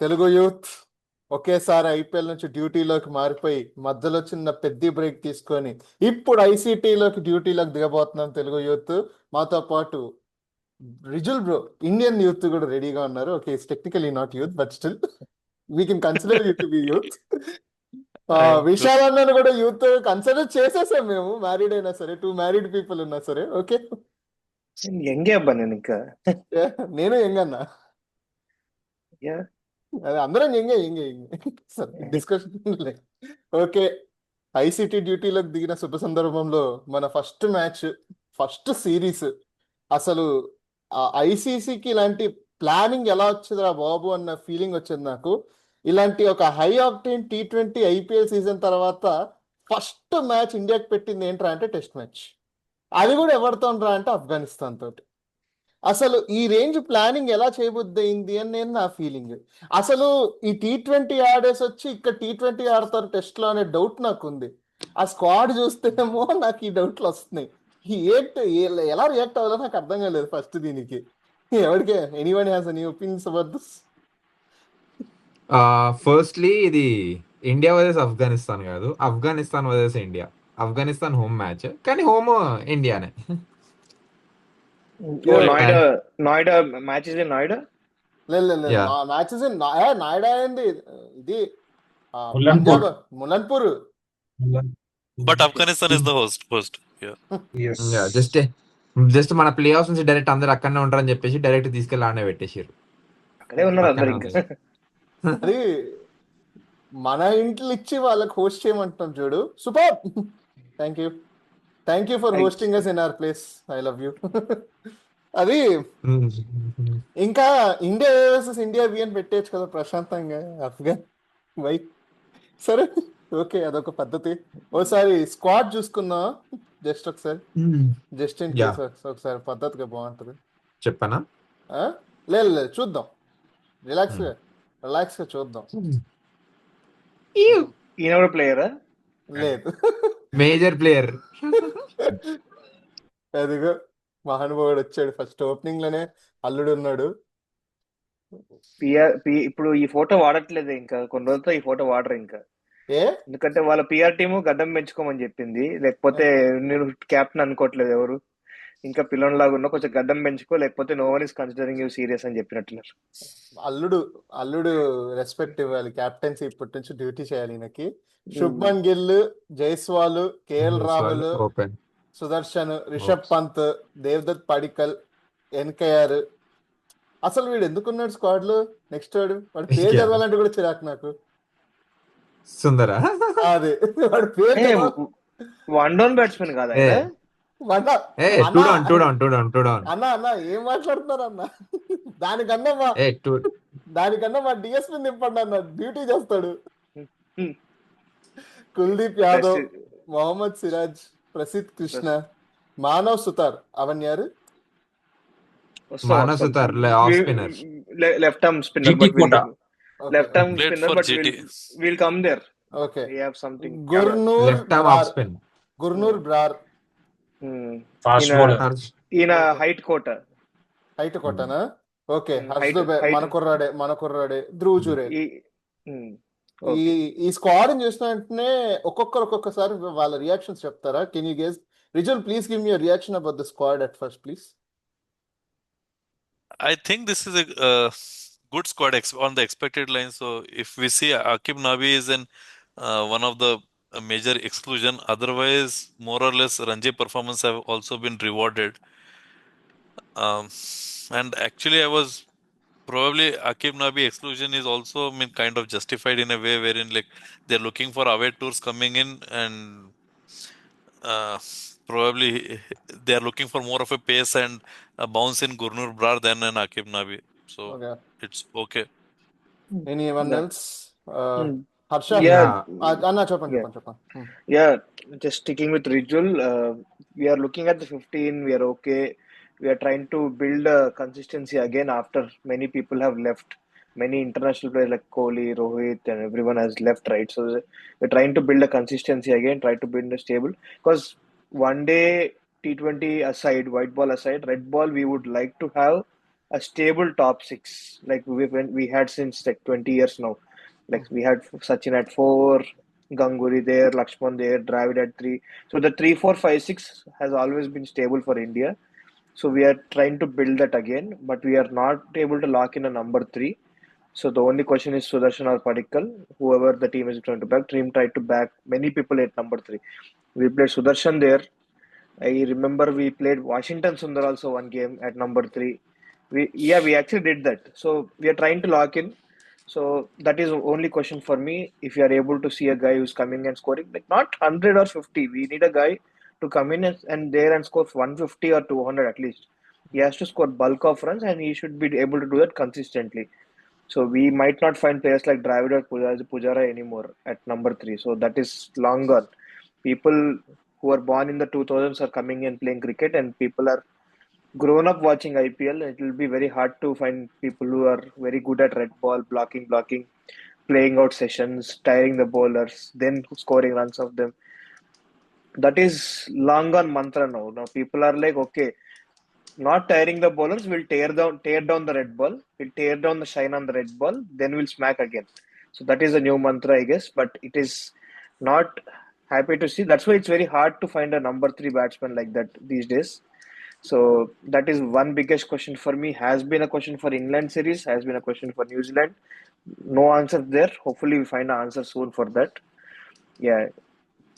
Telugu youth ఒకేసారి IPL నుంచి డ్యూటీలోకి మారిపోయి మధ్యలో చిన్న పెద్ద బ్రేక్ తీసుకొని ఇప్పుడు ఐసీటీలోకి డ్యూటీలోకి దిగబోతున్నాం. తెలుగు యూత్ మాతో పాటు రిజుల్ బ్రో, ఇండియన్ యూత్ కూడా రెడీగా ఉన్నారు. Okay, it's technically not youth but still we can consider you to be youth. Good. Vishal అన్నను కూడా యూత్ కన్సిడర్ చేసేసాం మేము, మ్యారీడ్ అయినా సరే, 2 మ్యారీడ్ పీపుల్ ఉన్నా సరే. ఓకే, ఎంగే అబ్బా నేను ఇంకా. నేను ఎంగన్నా, Yeah. అదే అందరం ఎంగే ఎంగే ఎంగే సరే డిస్కషన్. ఓకే, ఐసీటీ డ్యూటీలోకి దిగిన శుభ సందర్భంలో మన ఫస్ట్ మ్యాచ్, ఫస్ట్ సిరీస్, అసలు ఐసీసీకి ఇలాంటి ప్లానింగ్ ఎలా వచ్చిందిరా బాబు అన్న ఫీలింగ్ వచ్చింది నాకు. ఇలాంటి ఒక high octane T20 IPL season తర్వాత ఫస్ట్ మ్యాచ్ ఇండియాకి పెట్టింది ఏంట్రా అంటే టెస్ట్ మ్యాచ్. అది కూడా ఎవరితో రా అంటే ఆఫ్ఘనిస్తాన్ తోటి. అసలు ఈ రేంజ్ ప్లానింగ్ ఎలా చేయబుద్ది అయింది అని నేను నా ఫీలింగ్. అసలు ఈ T20 ఆడేసి వచ్చి ఇక్కడ T20 ఆడతారు టెస్ట్ లో అనే డౌట్ నాకు ఉంది. ఆ స్క్వాడ్ చూస్తేనేమో నాకు ఈ డౌట్లు వస్తున్నాయి. ఎలా రియాక్ట్ అవ్వాలో నాకు అర్థం కాలేదు ఫస్ట్ దీనికి. ఎవరికి anyone has any opinions about this? Firstly ఇది ఇండియా వర్సెస్ ఆఫ్ఘనిస్తాన్ కాదు, Afghanistan versus India. Afghanistan home match, కానీ హోమ్ ఇండియానే. Noida match is in Noida. లేదు Yeah. మ్యాచెస్ నాయిడా అయింది, ఇది Mullanpur. Punjab Mullanpur. But Afghanistan is the host. Yeah. Yes. Just మన ప్లే ఆఫ్ నుంచి డైరెక్ట్ అందరు అక్కడనే ఉంటారని చెప్పేసి డైరెక్ట్ తీసుకెళ్ళి ఆడనే పెట్టేసారు. అక్కడే ఉన్నారు అందరు ఇంకా. అది మన ఇంట్లో ఇచ్చి వాళ్ళకి హోస్ట్ చేయమంటాం చూడు. Super, thank you for hosting us in our place. I love you. అది ఇంకా ఇండియా వర్సెస్ ఇండియా బిఎన్ పెట్టేయచ్చు కదా ప్రశాంతంగా. ఆఫ్ఘన్ వై సరే, ఓకే, అదొక పద్ధతి. ఓసారి స్క్వాడ్ చూసుకుందాం, జస్ట్ ఒకసారి, జస్ట్ ఇన్ కేస్ ఒకసారి పద్ధతిగా బాగుంటది. చెప్పనా? లేదు చూద్దాం, రిలాక్స్ గా చూద్దాం. ఈయన కూడా ప్లేయరా? లేదు, మేజర్ ప్లేయర్. అదిగో మహానుభావుడు వచ్చాడు. ఫస్ట్ ఓపెనింగ్ లోనే అల్లుడు ఉన్నాడు. ఇప్పుడు ఈ ఫోటో వాడట్లేదు ఇంకా, కొన్ని రోజులతో ఈ ఫోటో వాడరు ఇంకా. ఎందుకంటే వాళ్ళ పిఆర్ టీము గడ్డం పెంచుకోమని చెప్పింది. లేకపోతే నేను క్యాప్టెన్ అనుకోవట్లేదు ఎవరు. ఇంకా పిల్లలాగా ఉన్నా కొంచెం గడ్డం పెంచుకో, లేకపోతే no one is considering you serious అని చెప్పినట్టున్నారు. అల్లుడు రెస్పెక్ట్ ఇవ్వాలి. క్యాప్టెన్సీ ఇప్పటి నుంచి డ్యూటీ చేయాలి ఈయనకి. Shubman Gill, Jaiswal, KL Rahul, Sudarshan, Rishabh Pant, Devdutt Padikkal, NKR. అసలు వీడు ఎందుకున్నాడు స్క్వాడ్ లో? నెక్స్ట్ వాడు పేరు చదవాలంటే కూడా చిరాకు నాకు. సుందరా? అదే వాడు పేరు వన్ డౌన్ బ్యాట్స్మెన్ కాదా? అన్నా ఏం మాట్లాడుతున్నారు అన్న? దానికన్నా మా డిఎస్పీ నింపండి అన్న, డ్యూటీ చేస్తాడు. కుల్దీప్ యాదవ్, మొహమ్మద్ సిరాజ్, ప్రసిద్ కృష్ణ, మానవ్ సుతార్. అవన్ యారు? Manav Suthar off spinner, left arm spinner, left arm spinner, but will come there. Okay, we have something. Gurnoor Brar. ఈయన హైట్ కోటనా? ఓకే, మన కుర్రాడే ధ్రువ్ జురే. ఈ స్క్వాడ్ చూసిన వెంటనే ఒక్కొక్కసారి వాళ్ళ రియాక్షన్స్ చెప్తారా? Can you guess? Rijul, please give me your reaction about the squad at first, please. I think this is a good squad on the expected line. So if we see Aqib Nabi is in one of the major exclusion, otherwise more or less Ranji performance have also been rewarded. And actually I was probably Aqib Nabi exclusion is also kind of justified in a way wherein like they're looking for away tours coming in, and probably they're looking for more of a pace and a bounce in Gurnur Brar than an Aqib Nabi. So it's okay. Anyone else? Harsha? Anna, చెప్పండి. Yeah, just sticking with Rijul, we are looking at the 15, we are okay. We are trying to build a consistency again after many people have left. Many international players like Kohli, Rohit, and everyone has left, right? So we're trying to build a consistency again, try to build a stable. Because one day T20 aside, white ball aside, red ball we would like to have a stable top six like we had since like 20 years now. Like we had Sachin at four, Ganguly there, Lakshman there, Dravid at three. So the 3, 4, 5, 6 has always been stable for India. So we are trying to build that again, but we are not able to lock in a number three. So the only question is Sudarshan or Padikkal, whoever the team is trying to back. Team tried to back many people at number three. We played Sudarshan there. I remember we played Washington Sundar also one game at number three. We actually did that. So we are trying to lock in. So that is the only question for me. If you are able to see a guy who's coming and scoring, like not 100 or 50, we need a guy to come in and there and score 150 or 200 at least. He has to score bulk of runs and he should be able to do that consistently. So we might not find players like Dravid or Pujara anymore at number three. So that is long gone. People who are born in the 2000s are coming and playing cricket, and people are grown up watching IPL. It will be very hard to find people who are very good at red ball, blocking, playing out sessions, tiring the bowlers, then scoring runs of them. That is long gone mantra now. Now people are like, okay, not tiring the bowlers, we'll tear down the red ball, we'll tear down the shine on the red ball, then we'll smack again. So that is a new mantra, I guess, but it is not happy to see. That's why it's very hard to find a number three batsman like that these days. So that is one biggest question for me. Has been a question for England series, has been a question for New Zealand. No answer there. Hopefully we find an answer soon for that. Yeah.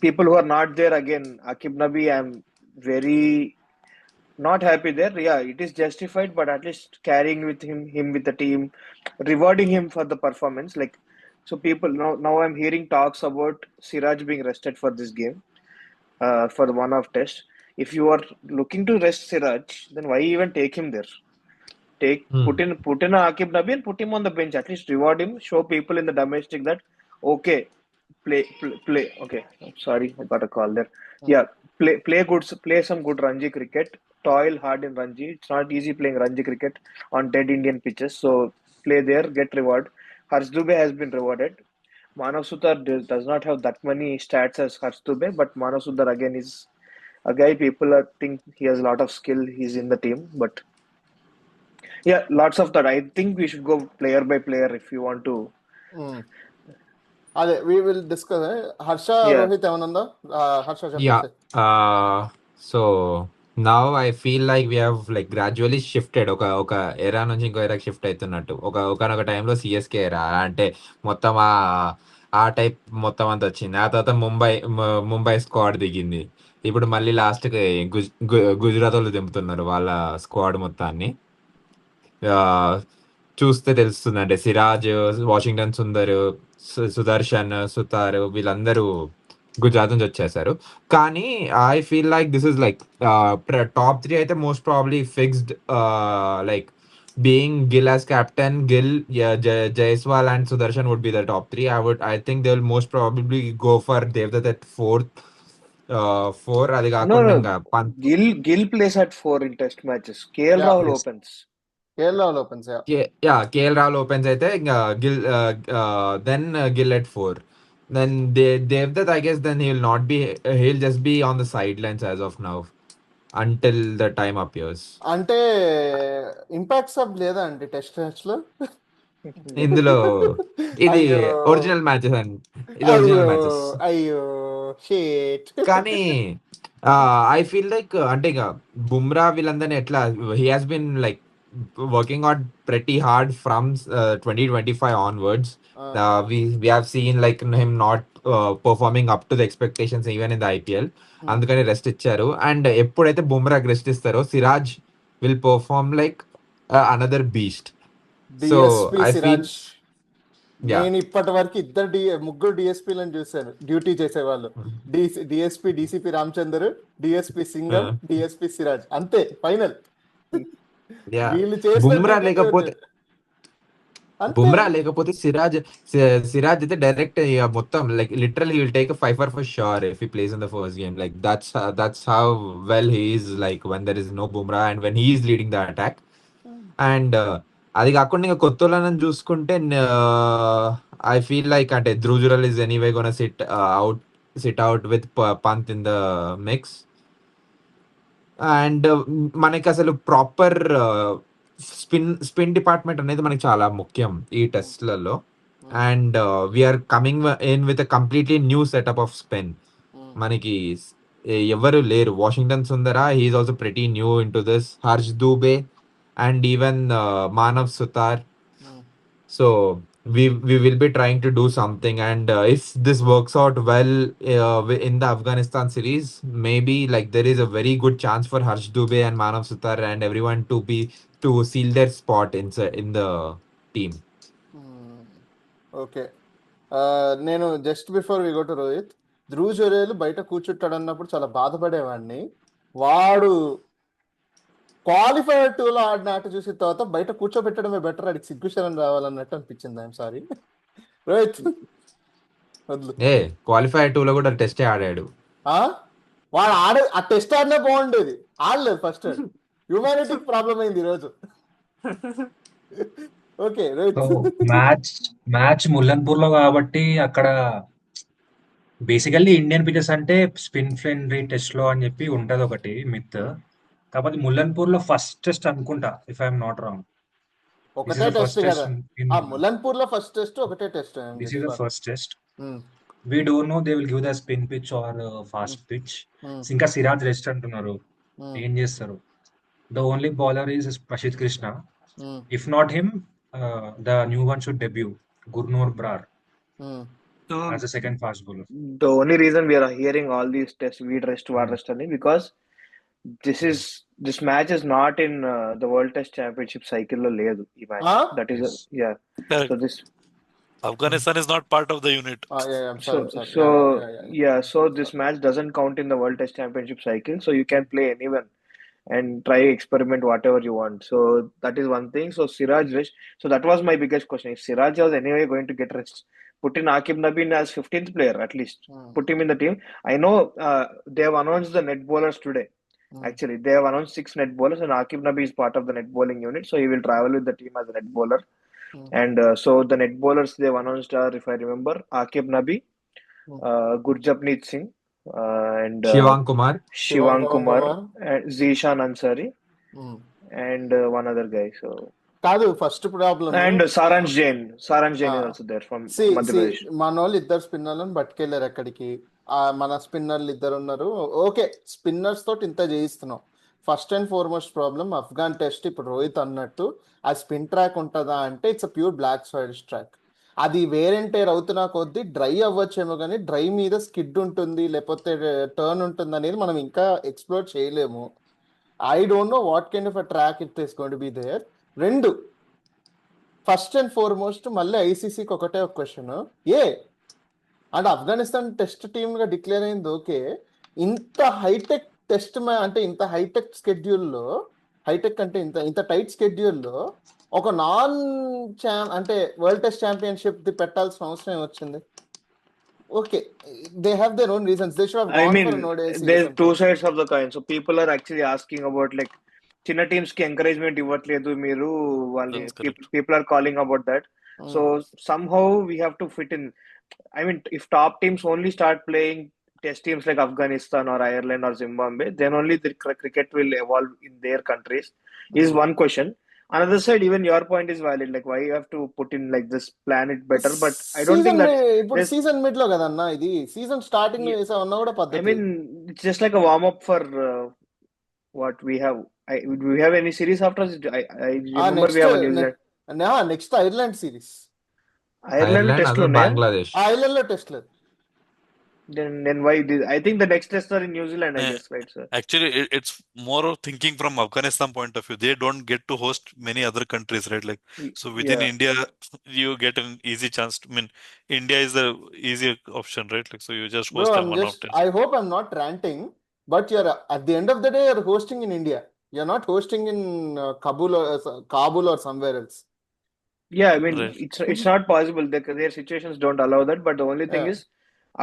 People who are not there again, Akib Nabi, I'm very not happy there. Yeah, it is justified, but at least carrying with him with the team, rewarding him for the performance. Like, so people now I'm hearing talks about Siraj being rested for this game, for the one-off test. If you are looking to rest Siraj, then why even take him there? Put in a Akib Nabi and put him on the bench. At least reward him. Show people in the domestic that okay, play. Okay, sorry, I got a call there. Yeah, play some good Ranji cricket. Toil hard in Ranji. It's not easy playing Ranji cricket on dead Indian pitches. So play there, get reward. Harsh Dubey has been rewarded. Manav Sudhar does not have that many stats as Harsh Dubey, but Manav Sudhar again is a guy people think he has a lot of skill. He's in the team, but yeah, lots of that. I think we should go player by player if you want to. అదే we will discuss. Harsha Yeah. Rohit ఏమైనా ఉందా? Harsha Yeah. చెప్పేసి. So now I feel like we have like gradually shifted ఒక ఎరా నుంచి ఇంకో ఎరాకి shift అవుతున్నట్టు ఒకనొక టైంలో సిఎస్కే ఎరా అంటే మొత్తం ఆ టైప్ మొత్తం అంతా వచ్చింది. ఆ తర్వాత ముంబై స్క్వాడ్ దిగింది. ఇప్పుడు మళ్ళీ లాస్ట్కి గుజరాత్ వాళ్ళు దింపుతున్నారు వాళ్ళ స్క్వాడ్ మొత్తాన్ని. చూస్తే తెలుస్తుంది అంటే సిరాజ్, వాషింగ్టన్ సుందర్, సుదర్శన్, సుతార్ వీళ్ళందరూ గుజరాత్ నుంచి వచ్చేసారు. కానీ I feel like this is like top 3 అయితే most probably fixed. Like being Gill as captain, Jaiswal and Sudarshan would be the top 3. I think they'll most probably go for Devdutt at 4th. 4 అది కాకుండా ఇంకా Gill plays at 4 in test matches. KL Rahul opens. KL Rahul opens అయితే ఇంకా Gill, then Gill at 4. Then Devdutt, I guess then he'll just be on the sidelines as of now until the time appears. అంటే impact sub లేదా అండి test match లో? ఇందులో ఇది original matches అండి, ఇది ఒరిజినల్ మ్యాచెస్. అయ్యో షిట్. కానీ ఐ ఫీల్ లైక్ అంటే ఇక బుమ్రా వీళ్ళందరినీ ఎట్లా he has been like working out pretty hard from 2025 onwards. We have seen like him not performing up to the expectations even in the IPL. అందుకని rest ఇచ్చారు. And ఎప్పుడైతే బుమ్రాకి rest ఇస్తారో Siraj will perform like another beast. So I feel నేను ఇప్పటి వరకు ముగ్గురు డిఎస్పీలను చూశాను డ్యూటీ చేసేవాళ్ళు. DSP DCP Ramachandar, DSP Singam, DSP Siraj, అంతే ఫైనల్. బుమ్రా లేకపోతే సిరాజ్ అయితే డైరెక్ట్ మొత్తం like literally will take 5 for sure if he plays in the first game. Like that's how well he is like when there is no Bumrah and when he is leading the attack. And అది కాకుండా ఇంకా కొత్త వాళ్ళని చూసుకుంటే I feel like అంటే Dhruv Jurel is anyway gonna sit out with Pant in the mix. And మనకి అసలు proper spin department అనేది మనకి చాలా ముఖ్యం ఈ టెస్ట్లలో. And we're coming in with completely new setup of spin. మనకి ఎవరు లేరు. Washington Sundar, he is also pretty new into this. Harsh Dubey and even Manav Sutar. So we will be trying to do something, and if this works out well in the Afghanistan series, maybe like there is a very good chance for Harsh Dubey and Manav Sutar and everyone to seal their spot in the team. Okay, నేను just before we go to Rohit, Dhruv Jurel బయట కూర్చుంటాడు అన్నప్పుడు చాలా బాధపడేవాడిని. వాడు qualifier 2 లో ఆడిన ఆట చూసిన తర్వాత బయట కూర్చోబెట్టడమే బెటర్, అడిగి సిగ్గుశరం రావాలన్నట్టు అనిపించింది. ఐఎమ్ సారీ రోహిత్, వద్దు. క్వాలిఫైర్ 2 లో కూడా టెస్టే ఆడాడు. వాడు ఆ టెస్ట్ ఆడినా బాగుండేది, ఆడలేదు. ఫస్ట్ హ్యూమానిటీ ప్రాబ్లం అయింది ఈరోజు. ఓకే రోహిత్. మ్యాచ్ ముల్లన్పూర్ లో కాబట్టి అక్కడ బేసికల్లీ ఇండియన్ పిచెస్ అంటే స్పిన్ ఫ్రెండ్లీ టెస్ట్ లో అని చెప్పి ఉంటది ఒకటి మిత్. కాకపోతే ముల్లన్పూర్ లో ఫస్ట్ టెస్ట్ అనుకుంటా, ఇఫ్ ఐఎమ్ నాట్ రాంగ్. ఒకటే టెస్ట్ కదా ముల్లన్పూర్ లో, ఫస్ట్ టెస్ట్ ఒకటే test. This is the first test. We don't know they will give the spin pitch or fast pitch. ఇంకా సిరాజ్ రెస్ట్ అంటున్నారు, ఏం చేస్తారు? The only bowler is Prashid Krishna. If not him, the new one should debut, Gurnor Brar, as a second fast bowler. The only reason we are hearing all these tests, we rest, because this match is not in the World Test Championship cycle lo ledu ee match. That is Correct. so this Afghanistan is not part of the unit. I'm sorry. So this match doesn't count in the World Test Championship cycle, so you can play anyone and try experiment whatever you want. So that is one thing. So Siraj rest. So that was my biggest question. If Siraj was anyway going to get rest, put in Aqib Nabin as 15th player at least. Put him in the team. I know they have announced the net bowlers today. Actually, they have announced 6 net bowlers, and Aqib Nabi is part of the net bowling unit, so he will travel with the team as a net bowler. And so the net bowlers they've announced are, if I remember, Aqib Nabi, Gurjapneet Singh, and Shivang Kumar, and Zishan Ansari, and one other guy. So కాదు first problem. and Saransh Jain is also there from Madhya Pradesh. మన వాళ్ళు ఇద్దరు స్పిన్నర్లను పట్టుకెళ్ళారు అక్కడికి. మన స్పిన్నర్లు ఇద్దరు ఉన్నారు. Okay, spinners తోటి ఇంత చేయిస్తున్నాం. First and foremost problem Afghan test, ఇప్పుడు రోహిత్ అన్నట్టు ఆ స్పిన్ ట్రాక్ ఉంటుందా అంటే it's a pure black soil track. అది వేరెంటేర్ అవుతున్నా కొద్దీ డ్రై అవ్వచ్చేమో, కానీ డ్రై మీద స్కిడ్ ఉంటుంది లేకపోతే టర్న్ ఉంటుంది అనేది మనం ఇంకా ఎక్స్ప్లోర్ చేయలేము. I don't know what kind of a track it is going to be there. 2, first and foremost మళ్ళీ ఐసీసీకి ఒకటే ఒక క్వశ్చన్, అంటే ఆఫ్ఘనిస్తాన్ టెస్ట్ టీమ్ గా డిక్లేర్ అయింది ఓకే, ఇంత హైటెక్ టెస్ట్ అంటే ఇంత హైటెక్ స్కెడ్యూల్లో, హైటెక్ అంటే ఇంత టైట్ స్కెడ్యూల్లో ఒక అంటే వరల్డ్ టెస్ట్ ఛాంపియన్షిప్ ది పెట్టాల్సిన అవసరం వచ్చింది. Okay, they have their own reasons. They should have I gone mean, for an ODI series there's and two played. sides of the coin. So people are actually asking about like చిన్న teams కి encouragement ఇవ్వట్లేదు మీరు వాళ్ళని. That's correct. People are calling about that. So somehow we have to fit in. I mean, if top teams only start playing test teams like Afghanistan or Ireland or Zimbabwe, then only the cricket will evolve in their countries. Is one question. Another side, even your point is valid. Like, why you have to put in like this, plan it better? But I don't think that ఇప్పుడు season mid లో కదన్నా, ఇది season starting లో వేసామన్నా కూడా I పద్ధతి. mean, it's just like a warm up for what we have. Do we have any series after this? I remember we have a New Zealand. Next Ireland series. Ireland test lo unnaya? Bangladesh. Ireland లో test లేదు. Then why did I think the next test are in New Zealand, I guess, right, sir? Actually, it's more of thinking from Afghanistan point of view. They don't get to host many other countries, right? Like, so within Yeah. India, you get an easy chance. I mean, India is the easier option, right? Like, so you just Bro, host I'm one of just, them. I hope I'm not ranting, but you're at the end of the day, you're hosting in India. You're not hosting in Kabul or somewhere else. Yeah, I mean, Right. it's not possible. Their situations don't allow that. But the only thing Yeah. is,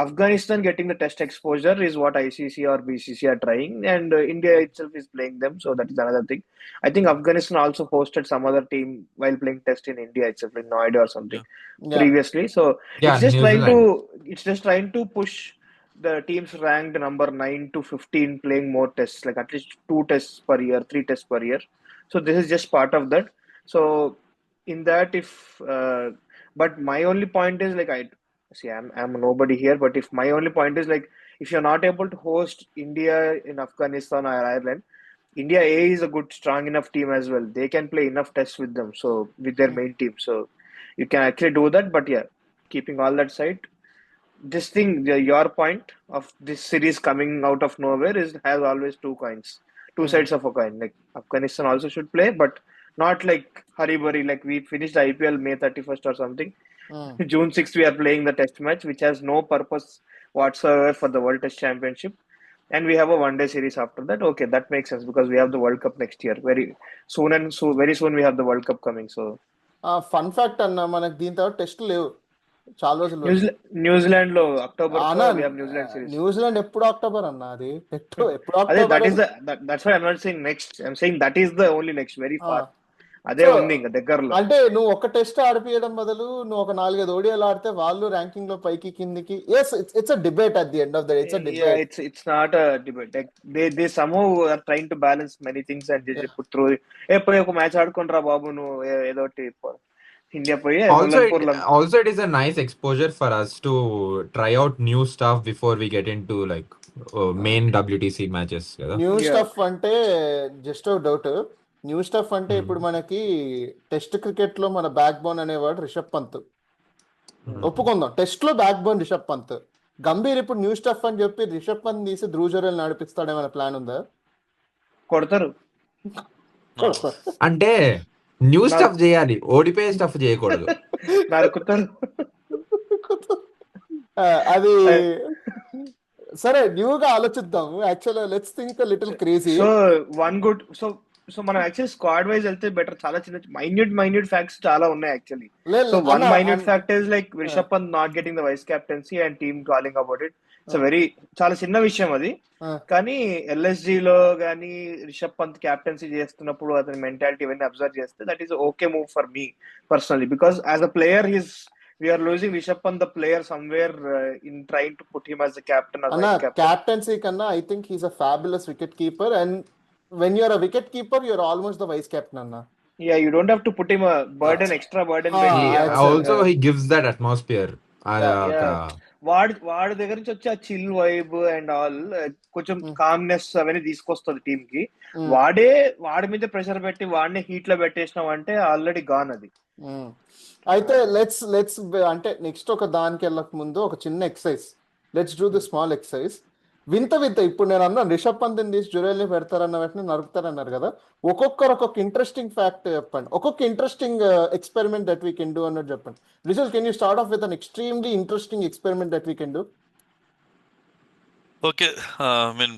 Afghanistan getting the test exposure is what ICC or BCC are trying, and India itself is playing them. So that is another thing. I think Afghanistan also hosted some other team while playing test in India itself, in Noida or something Yeah. previously. So Yeah, it's just New trying to push the teams ranked number 9 to 15 playing more tests, like at least 2 tests per year, 3 tests per year. So this is just part of that. So in that, if but my only point is like, I see I'm nobody here, but if my only point is like, if you're not able to host India in Afghanistan or Ireland, India A is a good strong enough team as well. They can play enough tests with them, so with their main team, so you can actually do that. But yeah, keeping all that side, this thing, your point of this series coming out of nowhere is has always two coins, two sides of a coin. Like Afghanistan also should play, but not like hurry burry. Like we finished IPL May 31st or something. June 6th we are playing the test match, which has no purpose whatsoever for the World Test Championship, and we have a one day series after that. Okay, that makes sense because we have the World Cup next year very soon, and so very soon we have the World Cup coming. So fun fact అన్న, మనకి దీని తర్వాత test లేవు చాలా రోజుల వరకు. New Zealand లో October అన్నా, we have New Zealand series. New Zealand ఎప్పుడు అక్టోబర్ అన్న, అది ఎప్పుడు అదే October. that's why I'm not saying next, I'm saying that is the only next, very far. అదే So, ఉంది ఇంకా దగ్గరలో. అంటే నువ్వు ఒక టెస్ట్ ఆడిపియడం బదులు నువ్వు ఒక 4-5 ఓడియాలు ఆడితే వాళ్ళు ర్యాంకింగ్ లో పైకి కిందికి. yes, it's a debate at the end of the day. It's a Yeah, debate. it's not a debate. Like they somehow are trying to balance many things and just put through. పోయి ఒక match ఆడుకుంటారా బాబు నువ్వు, ఏదో India పోయి Also it is a nice exposure for us to try out new stuff before we get into like main WTC matches కదా. New Yeah. Stuff అంటే just doubt, new stuff అంటే ఇప్పుడు మనకి టెస్ట్ క్రికెట్ లో మన back bone అనేవాడు Rishabh Pant. ఒప్పుకుందాం, test లో back bone Rishabh Pant. Gambhir ఇప్పుడు న్యూ స్టఫ్ అని చెప్పి రిషబ్ పంత్ తీసి ధ్రువ్ జురేల్ నడిపిస్తాడేమైనా ప్లాన్ ఉందా? కొడతారు. అంటే న్యూ స్టఫ్ చేయాలి, ఓడిపోయే స్టఫ్ చేయకూడదు. నరుకుతారు. అది సరే, న్యూగా ఆలోచిద్దాము. Actual let's think little crazy. So one good, so మనం యాక్చువల్లీ స్క్వాడ్ వైజ్ వెళ్తే బెటర్. చాలా చిన్న మైన్యూట్ ఫ్యాక్ట్స్ చాలా ఉన్నాయి actually. So one minute fact is like Rishabh Pant not getting the vice captaincy and team calling about it. It's very చాలా చిన్న విషయం అది, కానీ ఎల్ఎస్జి లో గానీ రిషబ్ పంత్ క్యాప్టెన్సీ చేస్తున్నప్పుడు అతని మెంటాలిటీ ఇవన్నీ అబ్జర్వ్ చేస్తే that is okay move for me personally, because as a player we are losing Rishabh Pant the player somewhere in trying to put him as the captain or vice captain. Captaincy kanna I think he's a fabulous wicket keeper, and when you're a wicket keeper you're almost the vice captain anna. Yeah, you don't have to put him a burden, extra burden. Also he gives that atmosphere. వాడి దగ్గర నుంచి వచ్చి ఆ chill vibe and all, కొంచెం calmness అవన్నీ తీసుకొస్తుంది team కి. వాడి మీద ప్రెషర్ పెట్టి వాడిని హీట్ లో పెట్టేసినాం అంటే ఆల్రెడీ గాన్ అది. అయితే లెట్స్ అంటే నెక్స్ట్ ఒక దానికి వెళ్ళక ముందు ఒక చిన్న exercise. Let's do the small exercise. వింత ఇప్పుడు నేను అన్నాను రిషబ్ పంత్ తీసి జురేల్ని పెడతారన్న వెంటనే నరుకుతారన్నారు కదా. ఒక్కొక్కరు ఒక్కొక్క ఇంట్రెస్టింగ్ ఫ్యాక్ట్ చెప్పండి, ఒక్కొక్క interesting experiment that we can do అన్నట్టు చెప్పండి. Rishabh, can you start off with an extremely interesting experiment that we can do? Okay, I mean,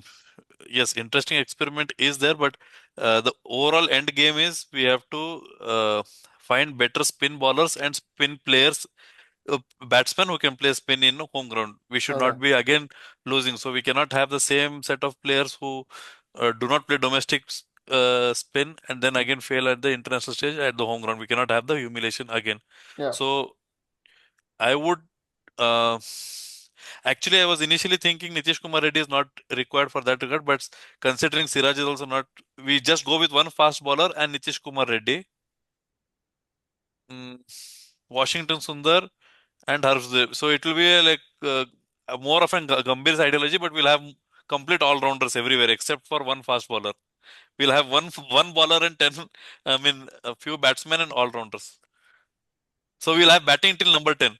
yes, interesting experiment is there, but the overall end game is we have to find better spin bowlers and spin players, batsmen who can play spin in home ground. We should not be again losing, so we cannot have the same set of players who do not play domestic spin and then again fail at the international stage at the home ground. We cannot have the humiliation again. So I would actually, I was initially thinking Nitish Kumar Reddy is not required for that regard, but considering Siraj is also not, we just go with one fast bowler and Nitish Kumar Reddy, Washington Sundar and Harshdev. So it will be like more of a Gambhir's ideology, but we'll have complete all-rounders everywhere except for one fast bowler. We'll have one bowler and 10, a few batsmen and all-rounders. So we'll have batting till number 10.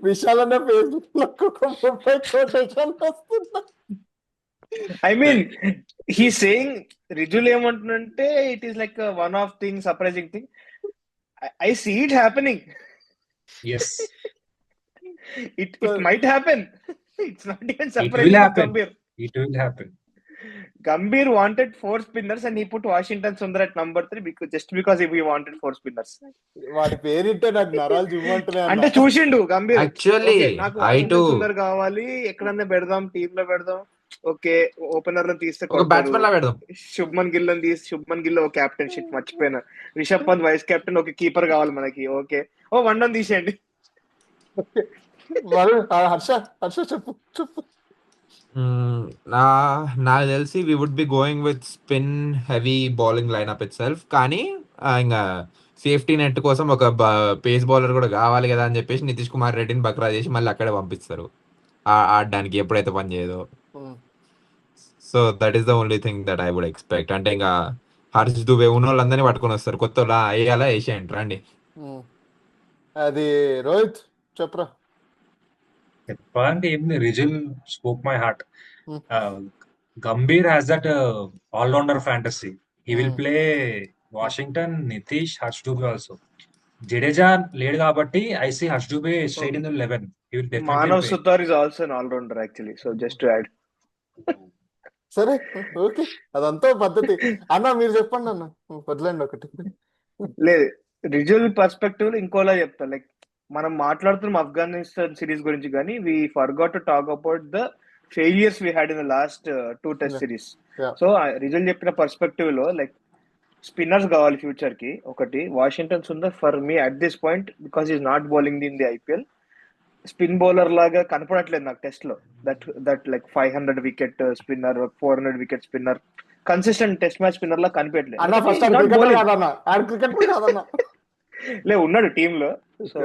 విశాలన్న Facebook లో quotation వస్తుందా? I mean, he's saying Rijul ఏమంటున్నంటే it is like one of thing, surprising thing. I see it happening. Yes. It might happen. It's not even surprising. It will happen. Gambhir wanted 4 spinners and he put Washington Sundar at number 3 because he wanted 4 spinners. వాడి పేరింటే నాకు నరాలు చూమంటున్నాయి అంటే చూసిండు Gambhir. Actually, నాకు Washington Sundar కావాలి, ఎక్కడన్నా పెడదాం, team లో పెడదాం. ఓకే, ఓపెనర్ లో తీస్తే శుభ్మన్ గిల్ ఓ కెప్టెన్షిప్ మర్చిపోయినా. Rishabh Pant vice captain, okay keeper కావాలి మనకి, ఓకే ఓ 1 రన్ తీసేయండి. హర్ష చెప్పు. మ్మ్, నా నాకు తెలిసి we would be going with spin heavy bowling lineup itself. కానీ ఇంకా సేఫ్టీ నెట్ కోసం ఒక పేస్ బౌలర్ కూడా కావాలి కదా అని చెప్పేసి నితీష్ కుమార్ రెడ్డిని బక్రా చేసి మళ్ళీ అక్కడే పంపిస్తారు ఆడడానికి ఎప్పుడైతే పని చేయదో. Um, so that is the only thing that I would expect. అంటే ఇంకా హర్ష్ దుబే ఉన్న వాళ్ళందరినీ పట్టుకొని వస్తారు, కొత్త వాళ్ళు వేయాలా వేసేయండి రండి. ఉమ్. అది రోహిత్ చెప్పరా. చెప్పాలంటే ఏంది, Rijul spoke my heart. Um, Gambhir has that allrounder fantasy. He will um, play Washington, Nitish, Harsh Dubey also. Jadeja లేడు కాబట్టి I see Harsh Dubey straight in the 11. He will definitely Manav play. Sutar is also an all-rounder actually. So just to add. సరే okay, అదంతా పద్ధతి. అన్న మీరు చెప్పండి అన్న, వదిలేండి ఒకటి. లేదు, రిజువల్ పర్స్పెక్టివ్ లో ఇంకోలా చెప్తా. లైక్ మనం మాట్లాడుతున్నాం ఆఫ్ఘనిస్తాన్ సిరీస్ గురించి, కానీ we forgot to talk about the failures we had in the last 2 test series. Yeah. So Rijul చెప్పిన పర్స్పెక్టివ్ లో లైక్ స్పిన్నర్స్ కావాలి ఫ్యూచర్ కి. ఒకటి Washington Sundar for me at this point, because is not bowling in the IPL, spin bowler లాగా కనపడట్లేదు నాకు test లో. That like 500 wicket spinner, 400 wicket spinner, consistent test match spinner లా కనిపించట్లేదు. అన్న ఫస్ట్ ఆడు క్రికెట్ కాదన్న, ఆడు క్రికెట్ కాదన్న. లే ఉన్నాడు టీమ్ లో, సో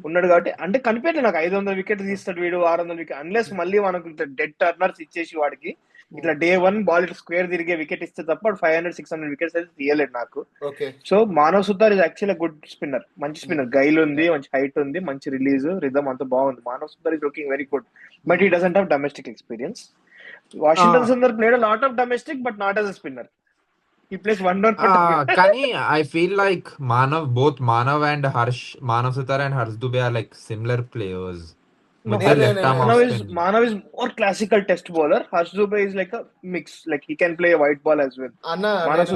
ఉన్నాడు కాబట్టి అంటే కనిపించలేదు నాకు. 500 వికెట్ తీస్తాడు వీడు, 600 వికెట్, అన్లెస్ మళ్ళీ మనకు డెడ్ టర్నర్స్ ఇచ్చేసి వాడికి ఇట్లా డే 1 బాల్ ఇట్లా స్క్వేర్ తిరిగే వికెట్ ఇస్తే తప్ప 500-600 వికెట్స్ అయితే తీయలేడు నాకు. Okay. So Manav Sutar is actually good spinner, మంచి స్పిన్నర్, గైల్ ఉంది, మంచి హైట్ ఉంది, మంచి రిలీజ్ రిథమ్ అంతా బాగుంది. Manav Sutar is looking very good, but he doesn't have domestic experience. Washington Sundar played a lot of domestic but not as a spinner. He plays one down for కానీ I feel like both Manav and Manav Suthar and Harsh Dubey are like similar players. Manav is more classical test bowler. Harsh Dubey is like a mix. Like he can play a white ball as well. Anna,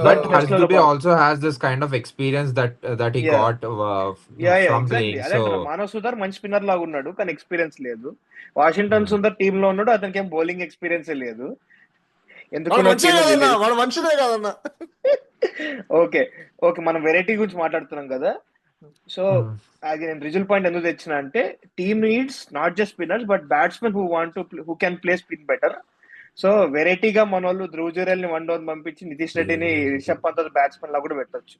but Harsh Dubey also has this kind of experience that he got from playing. So Manav Sudhar మంచి spinner లాగా ఉన్నాడు, కానీ experience లేదు. Washington Sundar team లో ఉన్నాడు, అతనికి ఏం bowling experience లేదు. ఓకే ఓకే, మనం వెరైటీ గురించి మాట్లాడుతున్నాం కదా. సో అది నేను రిజల్ట్ పాయింట్ ఎందుకు తెచ్చిన అంటే, team needs not just spinners but batsmen who can play spin better. So వెరైటీగా మన వాళ్ళు ధ్రువ్ జురేల్ ని 1 డౌన్ పంపించి నితీష్ రెడ్డిని రిషబ్ పంత్ బ్యాట్స్మెన్ లా కూడా పెట్టొచ్చు.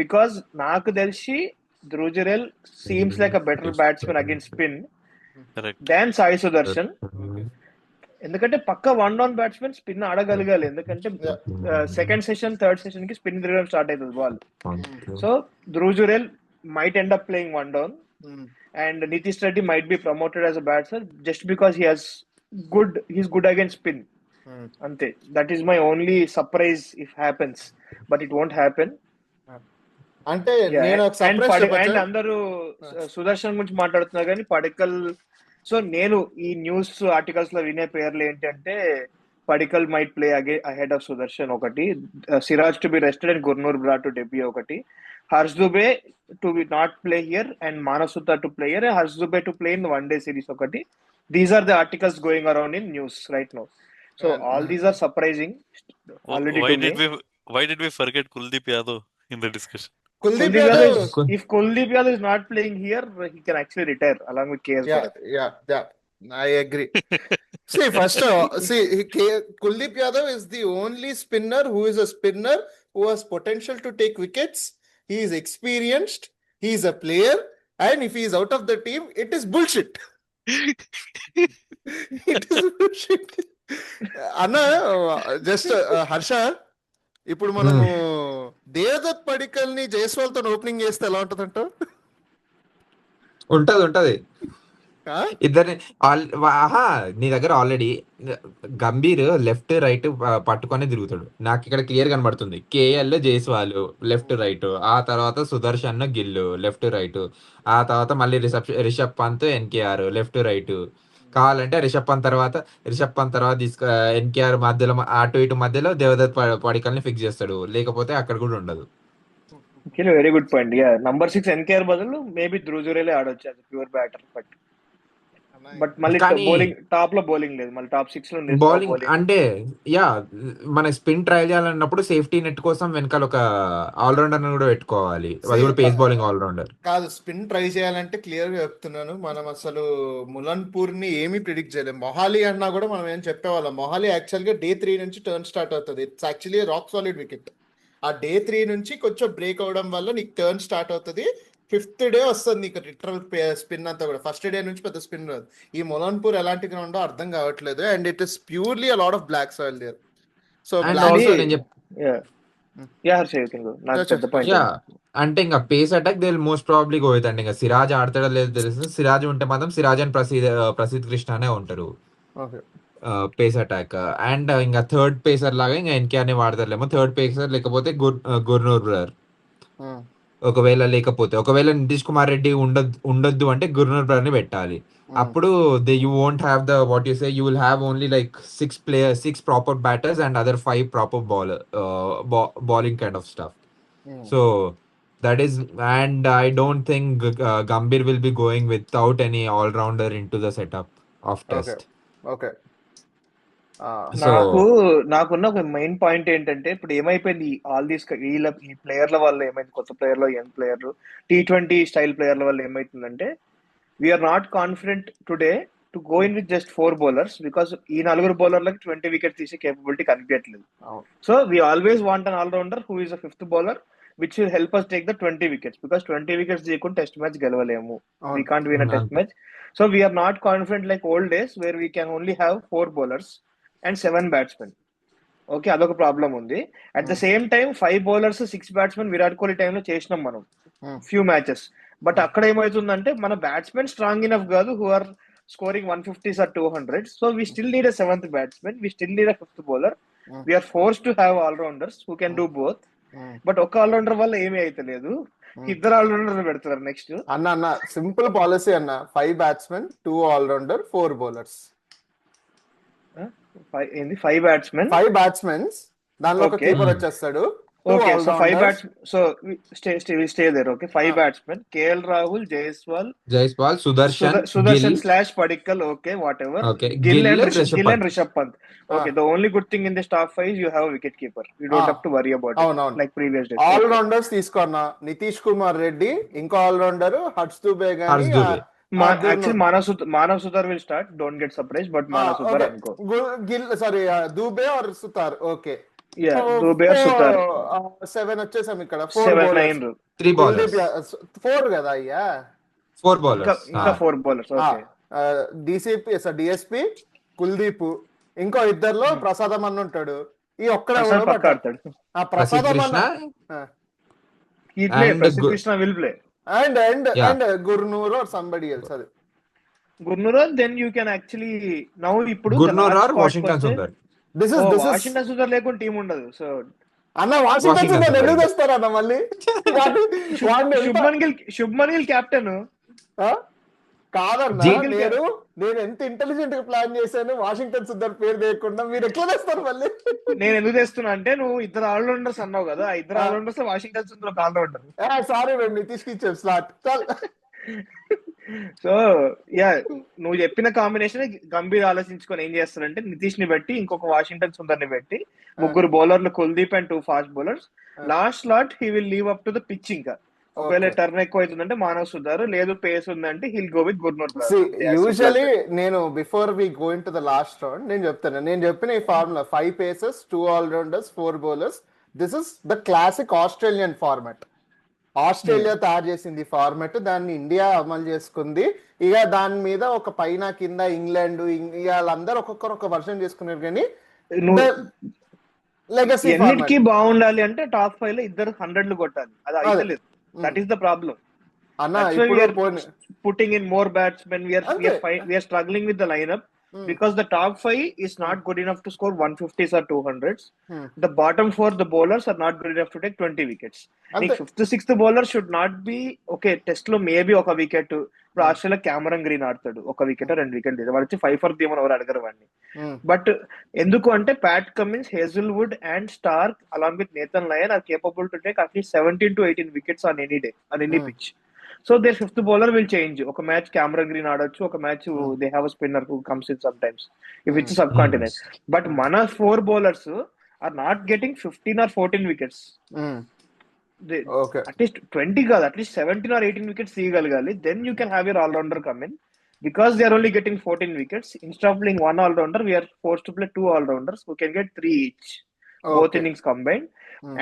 బికాస్ నాకు తెలిసి Dhruv Jurel seems like a better batsmen against spin than Sai Sudharsan. ఎందుకంటే పక్క 1 డౌన్ బ్యాట్స్మెన్ స్పిన్ ఆడగలగాలి, ఎందుకంటే సెకండ్ సెషన్ థర్డ్ సెషన్ కి స్పిన్ తిరగడం స్టార్ట్ అవుతుంది ball. So Dhruv Jurel might end up playing 1 down, and Nitish Reddy might be promoted as a batsman just because he's good against spin. Ante, that is my only surprise if happens, but it won't happen. అంటే నేను ఒక surprise and అందరూ సుదర్శన్ గురించి మాట్లాడుతున్నారు కానీ Padikkal. So నేను ఈ news articles లో వినే పేర్లు ఏంటంటే, Padikkal might play ahead of Sudharsan ఒకటి, Siraj to be rested and Gurnoor Brar to debut ఒకటి, Harsh Dubey to not play here and Manav Sutar to play here, and Harsh Dubey to play in the 1-day series okati. These are the articles going around in news right now. So all these are surprising already. Why did we forget Kuldeep Yadav in the discussion? Kuldeep Yadav, if Kuldeep Yadav is not playing here, he can actually retire along with KS. Yeah, I agree. First, Kuldeep Yadav is the only spinner who is a spinner who has potential to take wickets. He is experienced, he is a player, and if he is out of the team, it is bullshit. It is bullshit. Anna, just Harsha, ఇప్పుడు మనము దేవదత్ పడికల్ ని జైస్వాల్ తో opening చేస్తే ఎలా ఉంటదంట? ఉంటది ఇద్దరిని. నీ దగ్గర ఆల్రెడీ గంభీర్ లెఫ్ట్ రైట్ పట్టుకొని తిరుగుతాడు, నాకు ఇక్కడ క్లియర్ కనబడుతుంది. కేఎల్ జైస్వాల్ లెఫ్ట్ రైట్, ఆ తర్వాత సుదర్శన్ గిల్లు లెఫ్ట్ రైట్, ఆ తర్వాత మళ్ళీ Rishabh Pant NKR left right. కావాలంటే రిషబ్ పంత్ తర్వాత ఎన్కేఆర్ మధ్యలో అటు ఇటు మధ్యలో దేవదత్ పడికల్ ని ఫిక్స్ చేస్తాడు, లేకపోతే అక్కడ కూడా ఉండదు. Very good point. Number 6 NKR బదులు మేబీ ధ్రువ్ జురేలే ఆడొచ్చు as a pure batter, but but మళ్ళీ కానీ బౌలింగ్ టాప్ లో బౌలింగ్ లేదు, మళ్ళీ టాప్ 6 లో ఉంది బౌలింగ్ బౌలింగ్. అంటే యా మన స్పిన్ ట్రై చేయాలన్నప్పుడు సేఫ్టీ నెట్ కోసం వెనకాల ఒక ఆల్రౌండర్ కూడా పెట్టుకోవాలి, అది కూడా పేస్ బౌలింగ్ ఆల్రౌండర్. కాదు, స్పిన్ ట్రై చేయాలంటే క్లియర్ గా చెప్తున్నాను, మనం అసలు ములన్పూర్ ని ఏమీ ప్రిడిక్ట్ చేయలేము. మొహాలి అన్నా కూడా మనం ఏం చెప్పేవాళ్ళం, మొహాలి యాక్చువల్ గా డే 3 నుంచి టర్న్ స్టార్ట్ అవుతుంది. It's actually rock solid wicket. ఆ డే 3 నుంచి కొంచెం బ్రేక్ అవడం వల్ల నీకు టర్న్ స్టార్ట్ అవుతుంది. 5th డే వస్తుంది నీకు రిటర్న్ స్పిన్ అంతా కూడా. ఫస్ట్ డే నుంచి పెద్ద స్పిన్ రాదు. ఈ మొలన్పూర్ ఎలాంటి గ్రౌండ్ అర్థం కావట్లేదు, and it is purely a lot of black soil there. So and also నేను యా అంటే ఇంకా pace attack they most probably go with. అంటే ఇంకా సిరాజ్ ఆడతాడో లేదో తెలుసు. సిరాజ్ ఉంటే మాత్రం సిరాజ్ అండ్ ప్రసిద్ కృష్ణనే ఉంటారు పేస్ అటాక్. అండ్ ఇంకా థర్డ్ పేసర్ లాగా ఇంకా ఎన్కేఆర్ని వాడతారులేమో థర్డ్ పేసర్, లేకపోతే గుర్నూర్. ఒకవేళ నితీష్ కుమార్ రెడ్డి ఉండొద్దు అంటే గుర్నూర్ బ్రదర్ని పెట్టాలి. అప్పుడు you won't have the what you say, you will have only like 6 proper batters and other 5 proper bowling kind of stuff. So that is, and I don't think Gambhir will be going without any all-rounder into the setup of Test. Okay. So నాకున్న ఒక main point ఏంటంటే, ఇప్పుడు ఏమైపోయింది all these ఈ ప్లేయర్ల వల్ల ఏమైంది, కొత్త ప్లేయర్లు, యంగ్ ప్లేయర్లు, T20 స్టైల్ ప్లేయర్ల వల్ల ఏమైతుందంటే, we're not confident today to go in with just 4 bowlers, because ఈ 4 బౌలర్లకి 20 వికెట్ తీసే కేపబిలిటీ కనిపించట్లేదు. So we always want an allrounder who is a 5th bowler which will help us take the 20 wickets, because 20 wickets తీయకుండా test match గెలవలేము. We can't win a test match. So we are not confident like old days where we can only have 4 bowlers and 7 batsmen. Okay, అదొక problem ఉంది. At the same time 5 bowlers 6 batsmen Virat Kohli టైంలో చేసినాం మనం few matches. But అక్కడ ఏమవుతుందంటే మన batsmen strong enough కాదు, who are scoring 150s or 200s. So we still need a 7th batsman, we still need a 5th bowler. We are forced to have all-rounders who can do both. But ఒక్క allrounder వల్ల ఏమీ అయితే లేదు, 2 allrounder పెడతారు next. అన్న simple policy అన్న, 5 batsmen 2 allrounder 4 bowlers. 5 batsmen దానిలో ఒక కీపర్ వచ్చేస్తాడు. Okay, so 5 batsmen. So we stay there. Okay, 5 batsmen: KL Rahul, Jaiswal, Sudarshan / Padikkal. Okay, whatever. Okay, Gill and Rishabh Pant. Okay, the only good thing in this top 5 is you have a wicket keeper. You don't have to worry about it like previous days. All rounders తీసుకున్నా, నితీష్ కుమార్ రెడ్డి, ఇంకో all rounder Harsh Dubey గాని. Actually, Manav Sudhar will start. Don't get surprised, but Manav Sudhar anko. Dubey or Sutar. Okay. Yeah, Dubey or Sutar. 7 వచ్చేసాం ఇక్కడ. 3 bowlers. 4 కదా అయ్యా. 4 bowlers. ఇంకా 4 bowlers. Okay. DSP Kuldeep, ఇంకో ఇద్దరులో ప్రసాదం అన్న ఉంటాడు. ఈ ఒక్కడే ఆడతాడు. ప్రసాదం అన్న Prasidh Krishna will play. And Gurnur or somebody else. Gurnur, then you can actually now ఇప్పుడు Gurnur or Washington Sundar. This is Washington Sundar లేకుండా టీం ఉండదు. సో అన్న వాషింగ్టన్ సుందర్ ఎందుకు వస్తారు అన్న మళ్ళీ? శుభ్మన్ గిల్ కెప్టెన్ కాదన్నా, నేను ఎంత ఇంటెలిజెంట్ గా ప్లాన్ చేశాను వాషింగ్టన్ సుందర్ పేరు లేకుండా, మీరు ఎట్లా తెస్తారు మళ్ళీ? నేను ఎందుకు తెస్తున్నా అంటే, నువ్వు 2 ఆల్రౌండర్స్ అన్నావు కదా, 2 ఆల్రౌండర్స్ వాషింగ్టన్ సుందర్ ఒక ఆల్రౌండర్. సారీ మేము నితీష్ కి ఇచ్చాం స్లాట్. సో నువ్వు చెప్పిన కాంబినేషన్ గంభీర్ ఆలోచించుకొని ఏం చేస్తారంటే, నితీష్ ని పెట్టి ఇంకొక వాషింగ్టన్ సుందర్ ని పెట్టి 3 బౌలర్లు Kuldeep and 2 fast bowlers. Last slot he will leave up to the pitch. ఇంకా ఒకవేళ టర్న్ ఎక్కువ అవుతుందంటే మానవ్ సుధార్, లేదు పేస్ ఉందంటే he'll go with Gurnoor. Usually నేను before we go into the last round నేను చెప్పిన ఈ formula 5 paces 2 allrounders 4 bowlers. This is the classic Australian format. Australia తయారు చేసింది ఫార్మాట్, దాన్ని ఇండియా అమలు చేసుకుంది. ఇక దాని మీద ఒక పైన కింద ఇంగ్లాండ్ వాళ్ళందరూ ఒక్కొక్కరు ఒక వర్షన్ చేసుకున్నారు. కానీ ఎన్నిటికీ బాగుండాలి అంటే టాప్ 5 లో 2 100లు కొట్టాలి, అది అయితే లేదు. That is the problem. That's why we are putting in more batsmen. We are struggling with the lineup because the top 5 is not good enough to score 150s or 200s. The bottom 4, the bowlers are not good enough to take 20 wickets. Like 5th 6th bowler should not be okay. Test lo maybe oka wicket. ఇప్పుడు Australia Cameron green ఆడతాడు, 1 wicket 2 wicket లేదు, వాడు వచ్చి 5 for తీయమని ఎవరు అడగరు వాడిని. But ఎందుకు అంటే Pat Cummins, Hazlewood and Starc along with Nathan Lyon are capable to take at least 17 to 18 wickets on any day on any pitch. So there fifth bowler will change. ఒక మ్యాచ్ కెమెరాన్ గ్రీన్ ఆడొచ్చు, ఒక match they have a spinner who comes in sometimes if it's subcontinent. But మన 4 bowlers are not getting 15 or 14 wickets. Okay at least 20 కాదు, at least 17 or 18 wickets తీయగలగాలి. Then you can have your allrounder come in. Because they are only getting 14 wickets, instead of playing one all-rounder, we are forced to play 2 all-rounders who can get 3 each, both okay innings combined.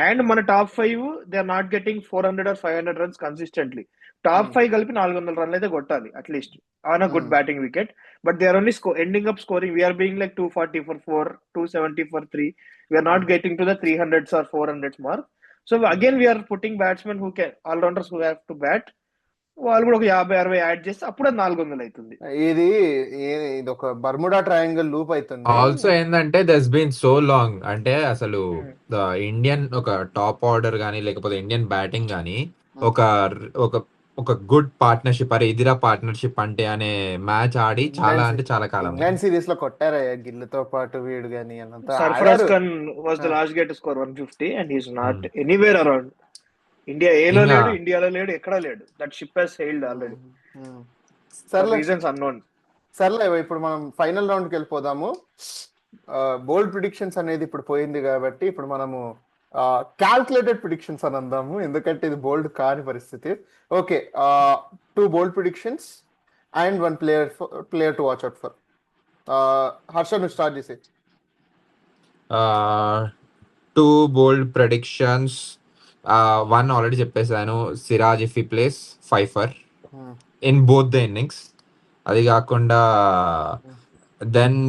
And మన top 5, they are not getting 400 or 500 runs consistently. Top 5 కలిపి 400 runs అయితే కొట్టాలి at least on a good batting wicket. But they are only ending up scoring. We are being like 240 for 4, 270 for 3. We are not getting to the 300s or 400s mark. So again, we are putting batsmen who can, all-rounders who have to bat. వాళ్ళు కూడా ఒక 50-60 add చేస్తే అప్పుడు 400 అవుతుంది. ఇది ఇది ఒక Bermuda triangle loop అవుతుంది. ఆల్సో ఏంటంటే దస్ బీన్ సో లాంగ్, అంటే అసలు ఇండియన్ ఒక టాప్ ఆర్డర్ కానీ లేకపోతే ఇండియన్ బ్యాటింగ్ కానీ ఒక ఒక ఒక గుడ్ పార్ట్నర్షిప్, అరే ఇదిరా పార్ట్నర్షిప్ అంటే అనే మ్యాచ్ ఆడి చాలా అంటే చాలా కాలం. ఇంగ్లాండ్ సిరీస్ లో కొట్టారయ్యా గిల్లుతో పాటు వీడు గాని అనంతా Sarfaraz Khan was the last get score 150 and he is not anywhere around. India ఏలో లేడు, ఇండియాలో లేడు, ఎక్కడా లేడు. That ship has sailed already. Reasons unknown. సర్లే ఇప్పుడు మనం ఫైనల్ రౌండ్కి వెళ్ళిపోదాము. బోల్డ్ ప్రిడిక్షన్స్ అనేది ఇప్పుడు పోయింది కాబట్టి ఇప్పుడు మనము క్యాల్కులేటెడ్ ప్రిడిక్షన్స్ అని అందాము, ఎందుకంటే ఇది బోల్డ్ కాని పరిస్థితి. Okay, 2 bold predictions and 1 player to watch out for. Harsha నువ్వు స్టార్ట్ చేసే. 2 bold predictions. 1 ఆల్రెడీ చెప్పేసాను, Siraj if he plays 5 in both the innings. అది కాకుండా then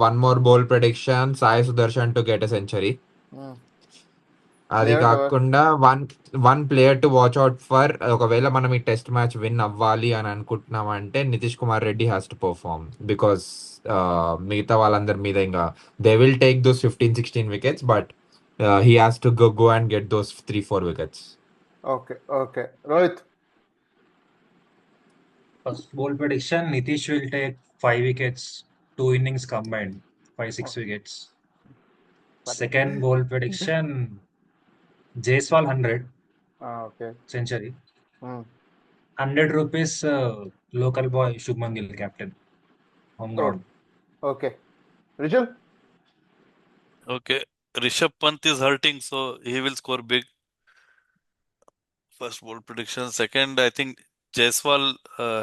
1 more bold prediction, Sai Sudharsan to get a century. అది కాకుండా one player to watch out for, ఒకవేళ మనం ఈ టెస్ట్ మ్యాచ్ విన్ అవ్వాలి అని అనుకుంటున్నామంటే Nitish Kumar Reddy has to perform, because మిగతా వాళ్ళందరి మీద ఇంకా they will take those 15-16 wickets, but he has to go and get those 3-4 wickets. Okay. Rohit. First bold prediction, Nitish will take 5 wickets, 2 innings combined, 5-6 wickets. Second bold prediction, Jaiswal 100 Okay. century. 100 rupees local boy Shubman Gill captain, home ground. Okay. Rijal. Okay, Rishabh Pant is hurting, so he will score big. First bold prediction. Second, I think Jaiswal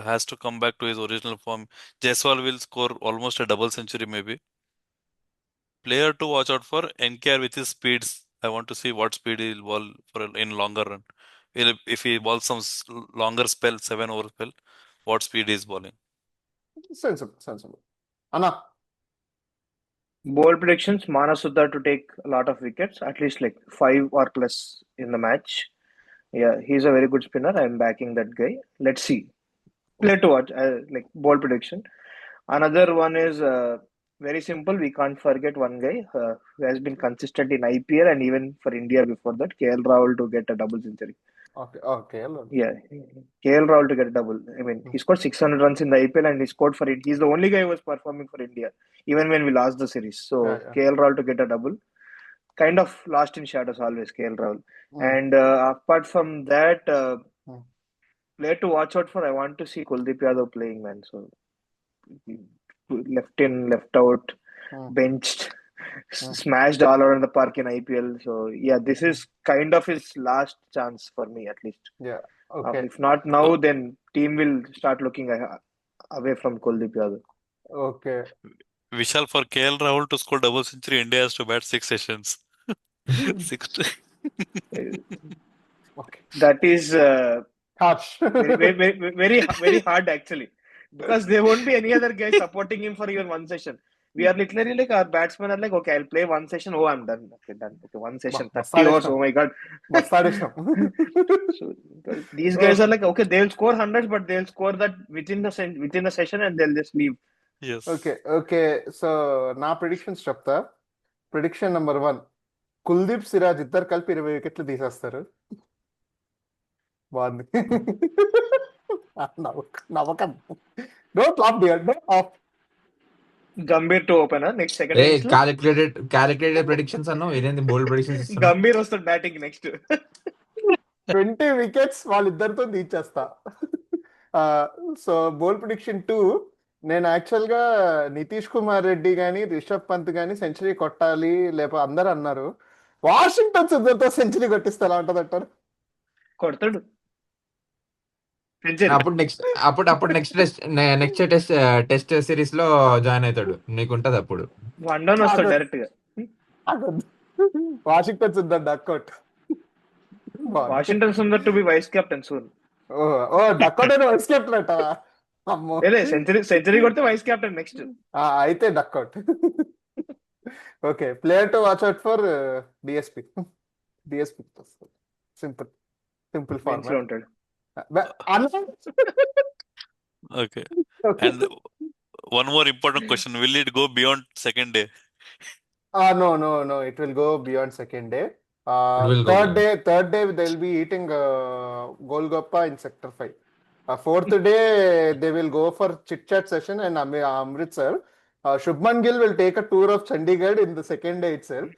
has to come back to his original form. Jaiswal will score almost a double century maybe. Player to watch out for, NKR with his speeds. I want to see what speed he'll bowl for in longer run. If he bowls some longer spell, 7-over spell, what speed he is bowling. Sensible. Anna. Bold predictions, Manas Suddar to take a lot of wickets, at least like 5 or plus in the match. Yeah, he's a very good spinner. I'm backing that guy. Let's see. Play to watch, like bold prediction. Another one is very simple. We can't forget one guy who has been consistent in IPL and even for India before that, KL Rahul to get a double century. Okay. Yeah, KL Rahul to get a double. I mean, he scored 600 runs in the IPL and he scored for it. He's the only guy who was performing for India, even when we lost the series. So, Yeah. KL Rahul to get a double. Kind of lost in shadows always, KL Rahul. And apart from that, player to watch out for, I want to see Kuldeep Yadav playing, man. So, left in, left out, benched, smashed all around the park in IPL. So yeah, this is kind of his last chance for me, at least. Yeah. Okay. If not now, then team will start looking away from Kuldeep Yadav. Okay. Vishal, for KL Rahul to score double century, India has to bat 6 sessions. 6. Okay. That is Harsh. very hard actually, because there won't be any other guy supporting him for even one session. We are literally like, our batsmen are like, okay, I'll play one session. Oh, I'm done. Okay, done. Okay, one session, 30 overs. Oh my God. So these guys are like, okay, they'll score hundreds, but they'll score that within the session and they'll just leave. Yes. Okay. So నా predictions చెప్తా. Prediction number 1, Kuldeep Siraj ఇద్దరు కలిపి 20 వికెట్లు తీసేస్తారు. బాగుంది. నవ్వకం. Don't laugh, dear. Don't laugh. Gambhir to open next second. Calculated predictions అన్నో, ఇదేంటి బోల్డ్ predictions ఇస్తున్నా? Gambhir వస్తాడు బ్యాటింగ్ నెక్స్ట్. 20 వికెట్స్ వాళ్ళిద్దరితో తీర్చేస్తా. సో బోల్ ప్రిడిక్షన్ 2, నేను యాక్చువల్గా నితీష్ కుమార్ రెడ్డి కానీ రిషబ్ పంత్ కానీ సెంచరీ కొట్టాలి లేకపోతే అందరు అన్నారు. వాషింగ్టన్ సుందర్తో సెంచరీ కొట్టిస్తే ఎలా ఉంటుంది అంటారు? కొడతాడు సెంచరీ. అప్పుడు నెక్స్ట్ టెస్ట్ సిరీస్ లో జాయిన్ అవుతాడు, నీకుంటది అప్పుడు. 1 డౌన్ వస్తాడు డైరెక్ట్ గా. Washington Sundar duck out. Washington Sundar to be vice captain soon. ఓ డక్అట్ అని వైస్ కెప్టెన్ అంట. అమ్మో, సెంచరీ కొడితే వైస్ కెప్టెన్ నెక్స్ట్. అయితే duck out. Okay, player to watch out for DSP. Simple format ఉంటాడు. Okay. And one more important question: will it go beyond second day? No, it will go beyond second day. It will go Third day they'll be eating Golgappa in Sector 5. Fourth day they will go for chit chat session in Amritsar. Shubman Gill will take a tour of Chandigarh in the second day itself.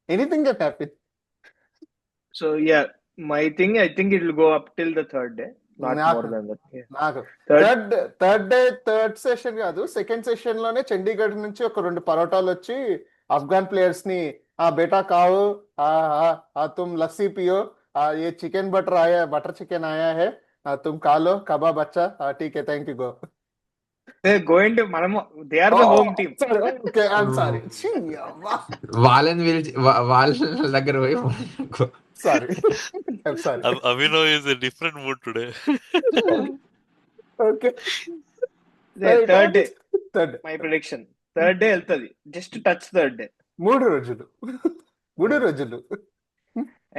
Anything can happen. So yeah, my thing, I think it will go up till the third day, not more than that. Yeah. నాకు Third- third session కాదు, second session లోనే చండీగఢ్ నుంచి ఒక 2 పరోటాలు వచ్చి Afghan players ని బేటా కావు, తుమ్ లస్సీ పియో, ఏ చికెన్ బటర్ చికెన్ ఆయా హే, తుమ్ కాలో కబాబ్ అచ్చా, ఠీకే థ్యాంక్ యూ గో. They're going to మనము, they are the home team. Okay, I'm sorry. వాళ్ళని పిలిచి వాళ్ళ దగ్గర పోయి sorry, I'm sorry. Abhinav is a different mood today. Okay, Third day, third my prediction. Third day వెళ్తది, just touch third day. 3 రోజులు.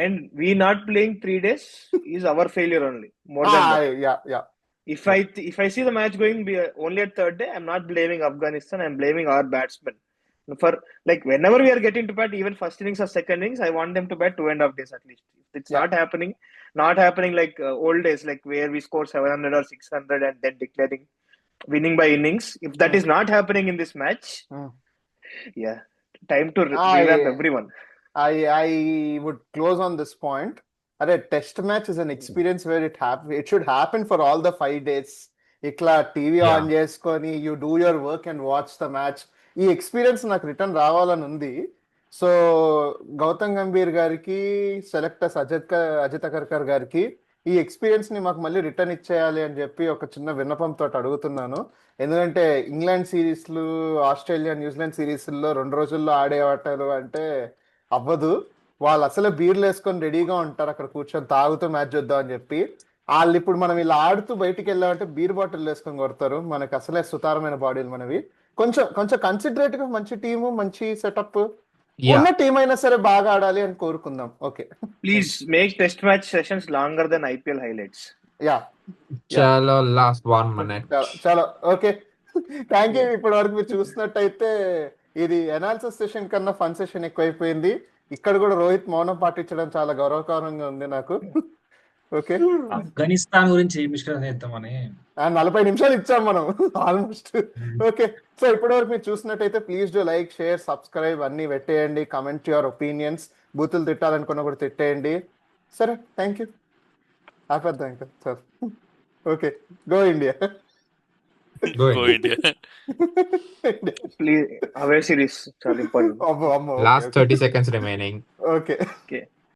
And we not playing 3 days is our failure only. More than that. Yeah. If I see the match going only at third day, I'm not blaming Afghanistan. I'm blaming our batsmen. For like whenever we are getting to bat, even first innings or second innings, I want them to bat 2.5 days at least. If it's not happening like old days, like where we score 700 or 600 and then declaring winning by innings. If that is not happening in this match, yeah, time to revamp everyone. I would close on this point. A test match is an experience where it should happen for all the 5 days. ఇట్లా TV on చేసుకొని you do your work and watch the match. ఈ experience నాకు return రావాలని ఉంది. So Gautam Gambhir గారికి, selectors Ajit Agharkar గారికి ఈ experience ని మాకు మళ్ళీ రిటర్న్ ఇచ్చేయాలి అని చెప్పి ఒక చిన్న విన్నపంతో అడుగుతున్నాను. ఎందుకంటే ఇంగ్లాండ్ సిరీస్లు, ఆస్ట్రేలియా, న్యూజిలాండ్ సిరీస్లో 2 రోజుల్లో ఆడే ఆటలు అంటే అవ్వదు. వాళ్ళు అసలే బీర్లు వేసుకొని రెడీగా ఉంటారు అక్కడ కూర్చొని తాగుతూ మ్యాచ్ చూద్దాం అని చెప్పి. వాళ్ళు ఇప్పుడు మనం ఇలా ఆడుతూ బయటికి వెళ్ళామంటే బీర్ బాటిల్ వేసుకొని కొడతారు. మనకు అసలే సుతారమైన బాడీలు మనవి. కొంచెం కన్సిడరేట్ గా మంచి టీము, మంచి సెటప్ ఉన్న టీం అయినా సరే బాగా ఆడాలి అని కోరుకుందాం. Okay, Please make test match sessions longer than IPL highlights. Yeah చాలా లాస్ట్ 1 minute. చాలా ఓకే, థ్యాంక్ యూ. ఇప్పటి వరకు మీరు చూసినట్టయితే ఇది అనాలిసిస్ సెషన్ కన్నా ఫన్ సెషన్ ఎక్కువైపోయింది. ఇక్కడ కూడా రోహిత్ మౌనం పాటించడం చాలా గౌరవకరంగా ఉంది నాకు. ఓకే, ఆఫ్ఘనిస్తాన్ గురించి ఏం డిస్కస్ చేద్దామని 40 నిమిషాలు ఇచ్చాం మనం ఆల్మోస్ట్. ఓకే, సో ఇప్పటి వరకు మీరు చూసినట్టయితే please do like, share, subscribe అన్ని పెట్టేయండి. Comment your opinions. బూతులు తిట్టాలనుకున్న కూడా తిట్టేయండి. సరే, థ్యాంక్ యూ. ఆపేద్దాం ఇంకా sir. Okay, go India. Go Go India. India. Please, away series, చాలా important. అమ్మో, Last 30 seconds remaining. Okay. Okay.